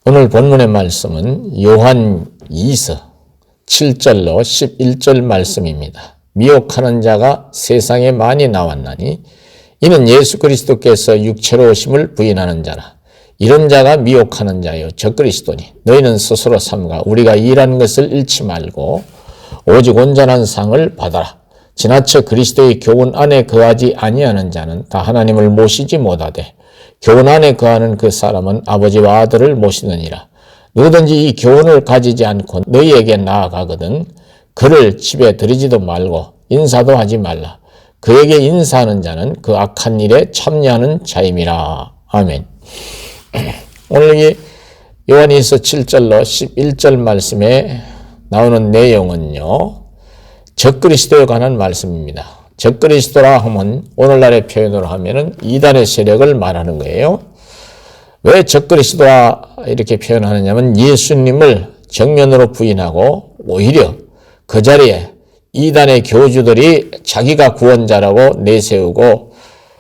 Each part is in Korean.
오늘 본문의 말씀은 요한 2서 7절로 11절 말씀입니다. 미혹하는 자가 세상에 많이 나왔나니 이는 예수 그리스도께서 육체로 오심을 부인하는 자라. 이런 자가 미혹하는 자요 적그리스도니 너희는 스스로 삼가 우리가 일한 것을 잃지 말고 오직 온전한 상을 받아라. 지나쳐 그리스도의 교훈 안에 거하지 아니하는 자는 다 하나님을 모시지 못하되 교훈 안에 거하는 그 사람은 아버지와 아들을 모시느니라. 누구든지 이 교훈을 가지지 않고 너희에게 나아가거든 그를 집에 들이지도 말고 인사도 하지 말라. 그에게 인사하는 자는 그 악한 일에 참여하는 자임이라. 아멘. 오늘 이 요한일서 7절로 11절 말씀에 나오는 내용은요, 적그리스도에 관한 말씀입니다. 적그리스도라 하면 오늘날의 표현으로 하면은 이단의 세력을 말하는 거예요. 왜 적그리스도라 이렇게 표현하느냐면 예수님을 정면으로 부인하고 오히려 그 자리에 이단의 교주들이 자기가 구원자라고 내세우고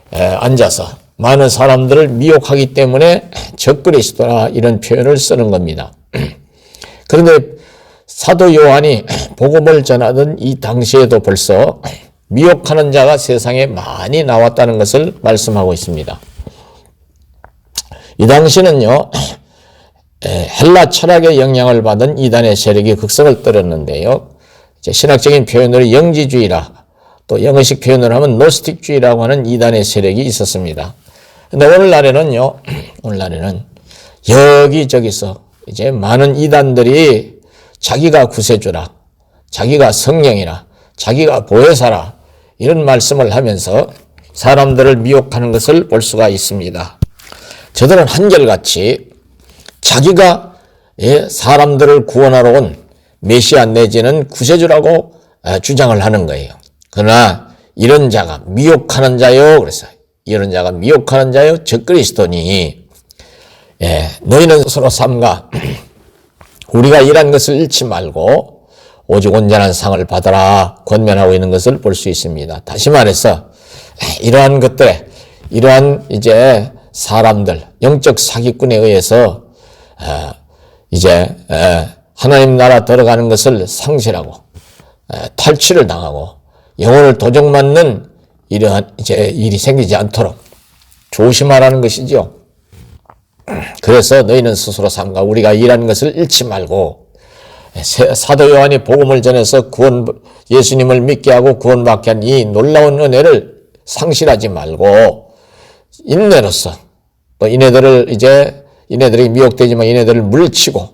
앉아서 많은 사람들을 미혹하기 때문에 적그리스도라 이런 표현을 쓰는 겁니다. 그런데 사도 요한이 복음을 전하던 이 당시에도 벌써 미혹하는 자가 세상에 많이 나왔다는 것을 말씀하고 있습니다. 이 당시는요, 헬라 철학의 영향을 받은 이단의 세력이 극성을 떨었는데요. 신학적인 표현으로 영지주의라, 또 영어식 표현으로 하면 노스틱주의라고 하는 이단의 세력이 있었습니다. 근데 오늘날에는 여기저기서 이제 많은 이단들이 자기가 구세주라, 자기가 성령이라, 자기가 보혜사라, 이런 말씀을 하면서 사람들을 미혹하는 것을 볼 수가 있습니다. 저들은 한결같이 자기가 사람들을 구원하러 온 메시아 내지는 구세주라고 주장을 하는 거예요. 그러나 이런 자가 미혹하는 자요. 그래서 이런 자가 미혹하는 자요. 적그리스도니 너희는 스스로 삼가 우리가 일한 것을 잃지 말고 오직 온전한 상을 받아라 권면하고 있는 것을 볼 수 있습니다. 다시 말해서 이러한 것들에 이러한 이제 사람들 영적 사기꾼에 의해서 이제 하나님 나라 들어가는 것을 상실하고 탈취를 당하고 영혼을 도적맞는 이러한 이제 일이 생기지 않도록 조심하라는 것이죠. 그래서 너희는 스스로 삼가 우리가 일하는 것을 잃지 말고 사도 요한이 복음을 전해서 예수님을 믿게 하고 구원받게 한 이 놀라운 은혜를 상실하지 말고 인내로서 또 이네들이 미혹되지만 이네들을 물리치고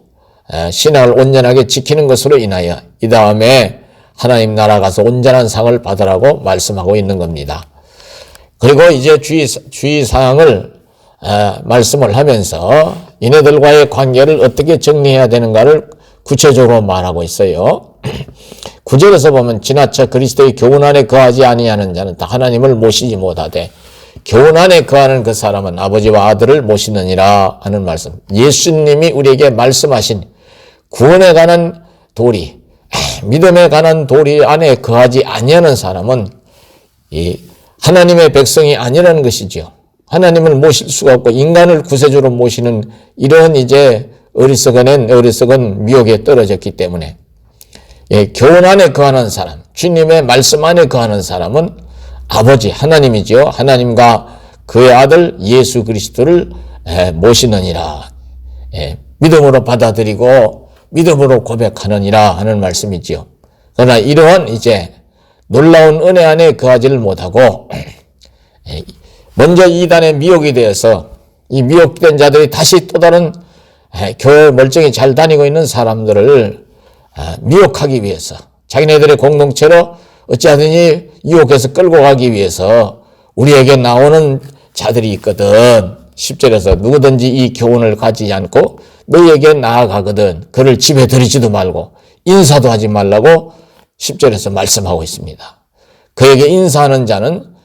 신앙을 온전하게 지키는 것으로 인하여 이 다음에 하나님 나라 가서 온전한 상을 받으라고 말씀하고 있는 겁니다. 그리고 이제 주의사항을 말씀을 하면서 이네들과의 관계를 어떻게 정리해야 되는가를 구체적으로 말하고 있어요. 9절에서 보면 지나쳐 그리스도의 교훈 안에 거하지 아니하는 자는 다 하나님을 모시지 못하되 교훈 안에 거하는 그 사람은 아버지와 아들을 모시느니라 하는 말씀. 예수님이 우리에게 말씀하신 구원에 관한 도리, 믿음에 관한 도리 안에 거하지 아니하는 사람은 이 하나님의 백성이 아니라는 것이죠. 하나님을 모실 수가 없고 인간을 구세주로 모시는 이런 이제 어리석은 미혹에 떨어졌기 때문에 교훈 안에 거하는 사람, 주님의 말씀 안에 거하는 사람은 아버지 하나님이죠. 하나님과 그의 아들 예수 그리스도를 모시느니라. 믿음으로 받아들이고 믿음으로 고백하느니라 하는 말씀이지요. 그러나 이러한 이제 놀라운 은혜 안에 거하지를 못하고 먼저 이단의 미혹이 되어서 이 미혹된 자들이 다시 또 다른 교회 멀쩡히 잘 다니고 있는 사람들을 미혹하기 위해서 자기네들의 공동체로 어찌하든지 유혹해서 끌고 가기 위해서 우리에게 나오는 자들이 있거든. 10절에서 누구든지 이 교훈을 가지지 않고 너희에게 나아가거든 그를 집에 들이지도 말고 인사도 하지 말라고 10절에서 말씀하고 있습니다. 그에게 인사하는 자는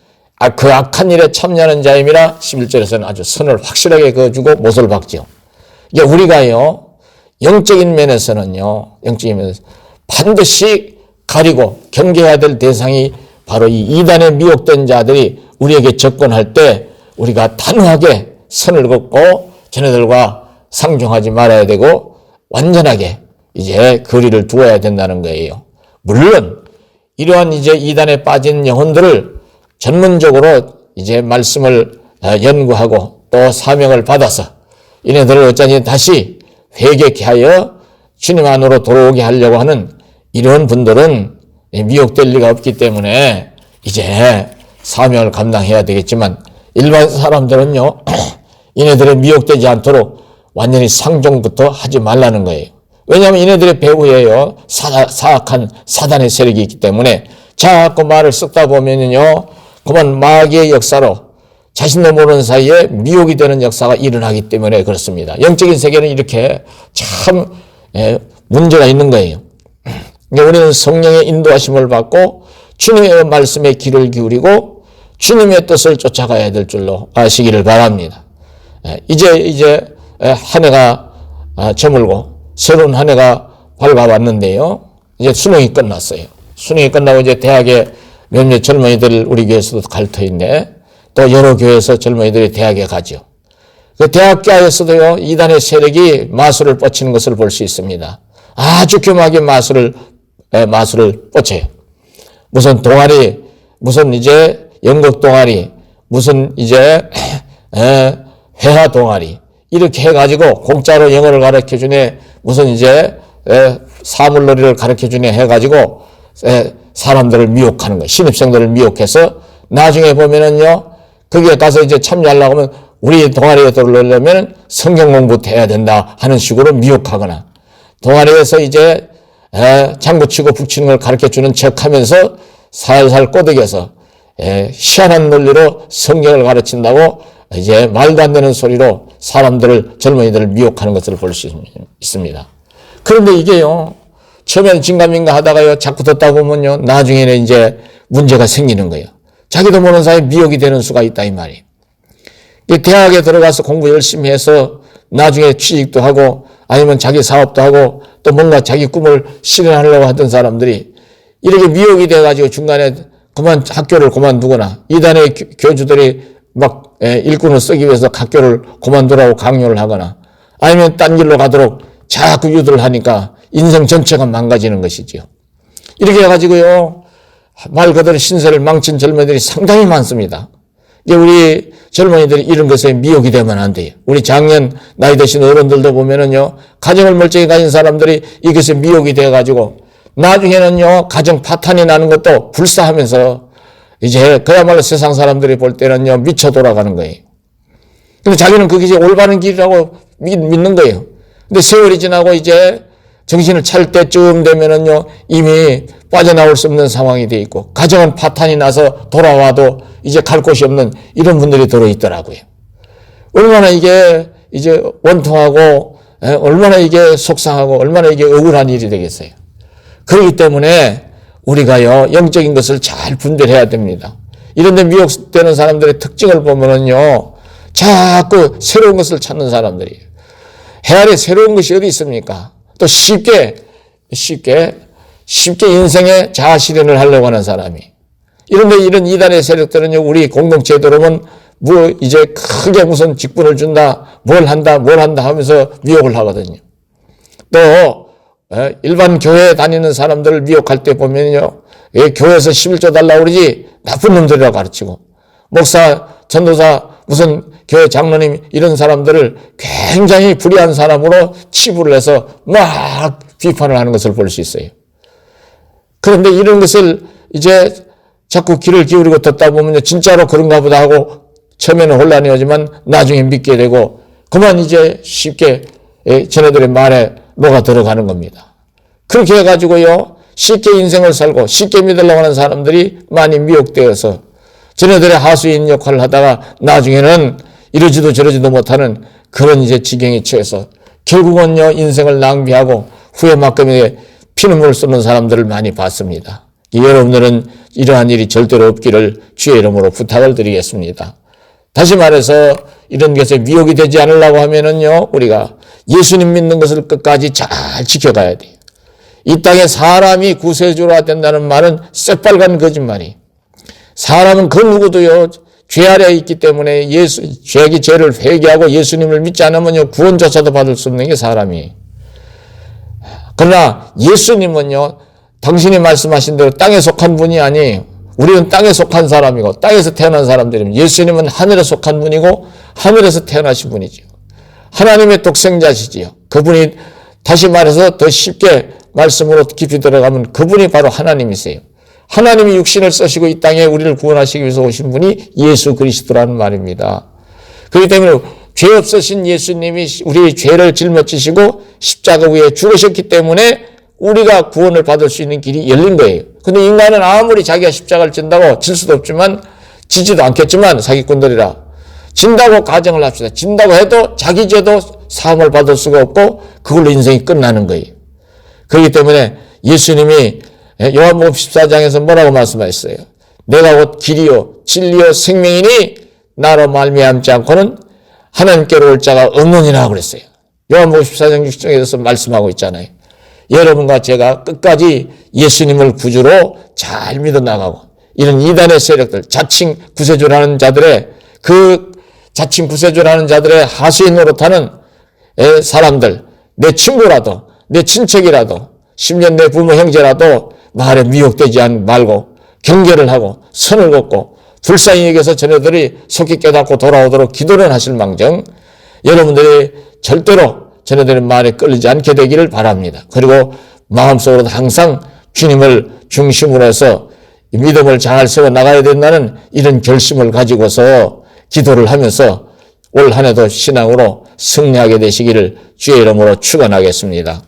그 악한 일에 참여하는 자임이라 11절에서는 아주 선을 확실하게 그어주고 못을 박지요. 이게 우리가요, 영적인 면에서는요, 반드시 가리고 경계해야 될 대상이 바로 이 이단에 미혹된 자들이 우리에게 접근할 때 우리가 단호하게 선을 긋고 쟤네들과 상종하지 말아야 되고 완전하게 이제 거리를 두어야 된다는 거예요. 물론 이러한 이제 이단에 빠진 영혼들을 전문적으로 이제 말씀을 연구하고 또 사명을 받아서 이네들을 어쩌니 다시 회개케 하여 주님 안으로 돌아오게 하려고 하는 이런 분들은 미혹될 리가 없기 때문에 이제 사명을 감당해야 되겠지만 일반 사람들은요, 이네들의 미혹되지 않도록 완전히 상종부터 하지 말라는 거예요. 왜냐하면 이네들의 배후에요, 사악한 사단의 세력이 있기 때문에 자꾸 말을 섞다 보면요, 그만 마귀의 역사로 자신도 모르는 사이에 미혹이 되는 역사가 일어나기 때문에 그렇습니다. 영적인 세계는 이렇게 참 문제가 있는 거예요. 우리는 성령의 인도하심을 받고 주님의 말씀에 귀를 기울이고 주님의 뜻을 쫓아가야 될 줄로 아시기를 바랍니다. 이제 한 해가 저물고 새로운 한 해가 밝아왔는데요. 이제 수능이 끝났어요. 수능이 끝나고 이제 대학에 몇몇 젊은이들 우리 교회에서도 갈 터인데 또 여러 교회에서 젊은이들이 대학에 가죠. 그 대학가에서도요, 이단의 세력이 마술을 뻗치는 것을 볼 수 있습니다. 아주 교묘하게 마술을 뻗쳐요. 무슨 동아리, 무슨 이제 연극 동아리, 무슨 이제 회화 동아리, 이렇게 해가지고 공짜로 영어를 가르쳐 주네, 무슨 이제 사물놀이를 가르쳐 주네 해가지고 사람들을 미혹하는 거예요. 신입생들을 미혹해서 나중에 보면은요, 거기에 가서 이제 참여하려고 하면 우리 동아리에 들어오려면 성경 공부도 해야 된다 하는 식으로 미혹하거나 동아리에서 이제 장구치고 북치는 걸 가르쳐주는 척 하면서 살살 꼬드겨서 희한한 논리로 성경을 가르친다고 이제 말도 안 되는 소리로 사람들을, 젊은이들을 미혹하는 것을 볼 수 있습니다. 그런데 이게요, 처음에는 진감인가 하다가요, 자꾸 듣다 보면요, 나중에는 이제 문제가 생기는 거예요. 자기도 모르는 사이에 미혹이 되는 수가 있다, 이 말이에요. 대학에 들어가서 공부 열심히 해서 나중에 취직도 하고 아니면 자기 사업도 하고 또 뭔가 자기 꿈을 실현하려고 하던 사람들이 이렇게 미혹이 돼가지고 중간에 학교를 그만두거나 이단의 교주들이 막 일꾼을 쓰기 위해서 학교를 그만두라고 강요를 하거나 아니면 딴 길로 가도록 자꾸 유도를 하니까 인생 전체가 망가지는 것이지요. 이렇게 해가지고요, 말 그대로 신세를 망친 젊은이들이 상당히 많습니다. 우리 젊은이들이 이런 것에 미혹이 되면 안 돼요. 우리 작년 나이 드신 어른들도 보면은요, 가정을 멀쩡히 가진 사람들이 이것에 미혹이 돼가지고 나중에는요, 가정 파탄이 나는 것도 불사하면서 이제 그야말로 세상 사람들이 볼 때는요, 미쳐 돌아가는 거예요. 근데 자기는 그게 올바른 길이라고 믿는 거예요. 근데 세월이 지나고 이제 정신을 차릴 때쯤 되면은요, 이미 빠져나올 수 없는 상황이 돼 있고, 가정은 파탄이 나서 돌아와도 이제 갈 곳이 없는 이런 분들이 들어있더라고요. 얼마나 이게 이제 원통하고, 얼마나 이게 속상하고, 얼마나 이게 억울한 일이 되겠어요. 그렇기 때문에 우리가요, 영적인 것을 잘 분별해야 됩니다. 이런데 미혹되는 사람들의 특징을 보면은요, 자꾸 새로운 것을 찾는 사람들이에요. 해 아래 새로운 것이 어디 있습니까? 또 쉽게 인생의 자아 실현을 하려고 하는 사람이. 이런데 이런 이단의 세력들은요, 우리 공동체에 들어오면 뭐 이제 크게 무슨 직분을 준다, 뭘 한다 하면서 미혹을 하거든요. 또 일반 교회에 다니는 사람들을 미혹할 때 보면요, 교회에서 11조 달라고 그러지 나쁜 놈들이라고 가르치고, 목사, 전도사, 무슨 교회 장로님 이런 사람들을 굉장히 불의한 사람으로 치부를 해서 막 비판을 하는 것을 볼 수 있어요. 그런데 이런 것을 이제 자꾸 귀를 기울이고 듣다 보면 진짜로 그런가 보다 하고 처음에는 혼란이 오지만 나중에 믿게 되고 그만 이제 쉽게 쟤네들의 말에 녹아 들어가는 겁니다. 그렇게 해가지고요, 쉽게 인생을 살고 쉽게 믿으려고 하는 사람들이 많이 미혹되어서 쟤네들의 하수인 역할을 하다가 나중에는 이러지도 저러지도 못하는 그런 이제 지경에 처해서 결국은요, 인생을 낭비하고 후에 막금에 피눈물을 쏟는 사람들을 많이 봤습니다. 여러분들은 이러한 일이 절대로 없기를 주의 이름으로 부탁을 드리겠습니다. 다시 말해서 이런 것에 미혹이 되지 않으려고 하면은요, 우리가 예수님 믿는 것을 끝까지 잘 지켜가야 돼요. 이 땅에 사람이 구세주가 된다는 말은 새빨간 거짓말이. 사람은 그 누구도요, 죄 아래에 있기 때문에 자기 죄를 회개하고 예수님을 믿지 않으면요, 구원조차도 받을 수 없는 게 사람이에요. 그러나 예수님은요, 당신이 말씀하신 대로 땅에 속한 분이 아니에요. 우리는 땅에 속한 사람이고 땅에서 태어난 사람들이면 예수님은 하늘에 속한 분이고 하늘에서 태어나신 분이죠. 하나님의 독생자시지요. 그분이, 다시 말해서 더 쉽게 말씀으로 깊이 들어가면 그분이 바로 하나님이세요. 하나님이 육신을 쓰시고 이 땅에 우리를 구원하시기 위해서 오신 분이 예수 그리스도라는 말입니다. 그렇기 때문에 죄 없으신 예수님이 우리의 죄를 짊어지시고 십자가 위에 죽으셨기 때문에 우리가 구원을 받을 수 있는 길이 열린 거예요. 근데 인간은 아무리 자기가 십자가를 진다고 질 수도 없지만, 지지도 않겠지만, 사기꾼들이라. 진다고 가정을 합시다. 진다고 해도 자기 죄도 사함을 받을 수가 없고 그걸로 인생이 끝나는 거예요. 그렇기 때문에 예수님이 요한복음 14장에서 뭐라고 말씀하셨어요? 내가 곧 길이요 진리요 생명이니 나로 말미암지 않고는 하나님께로 올 자가 없느니라 그랬어요. 요한복음 14장 6절에서 말씀하고 있잖아요. 여러분과 제가 끝까지 예수님을 구주로 잘 믿어 나가고, 이런 이단의 세력들, 자칭 구세주라는 자들의 하수인 노릇하는 사람들, 내 친구라도, 내 친척이라도, 심지어 내 부모 형제라도 말에 미혹되지 말고 경계를 하고 선을 긋고 불쌍히 여겨서 자녀들이 속히 깨닫고 돌아오도록 기도를 하실 망정, 여러분들이 절대로 자녀들의 말에 끌리지 않게 되기를 바랍니다. 그리고 마음속으로도 항상 주님을 중심으로 해서 믿음을 잘 세워 나가야 된다는 이런 결심을 가지고서 기도를 하면서 올 한 해도 신앙으로 승리하게 되시기를 주의 이름으로 축원하겠습니다.